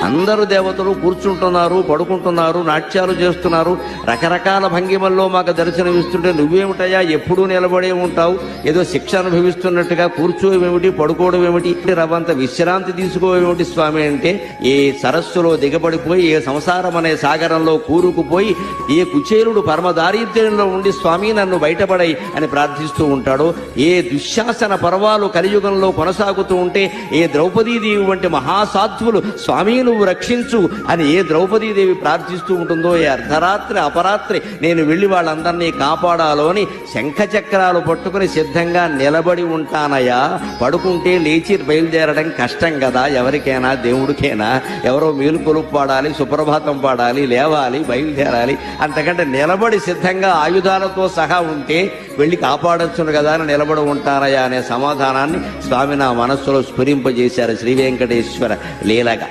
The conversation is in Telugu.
అందరూ దేవతలు కూర్చుంటున్నారు, పడుకుంటున్నారు, నాట్యాలు చేస్తున్నారు, రకరకాల భంగిమల్లో మాకు దర్శనమిస్తుంటే నువ్వేమిటయా ఎప్పుడూ నిలబడే ఉంటావు, ఏదో శిక్ష అనుభవిస్తున్నట్టుగా కూర్చోవేమిటి, పడుకోవడం ఏమిటి, రవంత విశ్రాంతి తీసుకోవేమిటి స్వామి అంటే, ఏ సరస్సులో దిగబడిపోయి ఏ సంసారం అనే సాగరంలో కూరుకుపోయి ఏ కుచేలుడు పరమ దారిద్ర్యంలో ఉండి స్వామి నన్ను బయటపడై అని ప్రార్థిస్తూ ఉంటాడో, ఏ దుశ్శాసన పర్వాలు కలియుగంలో కొనసాగుతూ ఉంటే ఏ ద్రౌపదీదేవి వంటి మహాసాధ్వులు స్వామి నువ్వు రక్షించు అని ఏ ద్రౌపదీదేవి ప్రార్థిస్తూ ఉంటుందో, ఏ అర్ధరాత్రి అపరాత్రి నేను వెళ్ళి వాళ్ళందరినీ కాపాడాలో అని శంఖచక్రాలు పట్టుకుని సిద్ధంగా నిలబడి ఉంటానయ్యా. పడుకుంటే లేచి బయలుదేరడం కష్టం కదా, ఎవరికైనా దేవుడికైనా. ఎవరో మేలుకొలుపు పాడాలి, సుప్రభాతం పాడాలి, లేవాలి, బయలుదేరాలి. అంతకంటే నిలబడి సిద్ధంగా ఆయుధాలతో సహా ఉంటే వెళ్ళి కాపాడొచ్చును కదా అని నిలబడి ఉంటానయ్యా అనే సమాధానాన్ని స్వామి నా మనస్సులో స్ఫురింపజేశారు శ్రీ వెంకటేశ్వర లీలగా.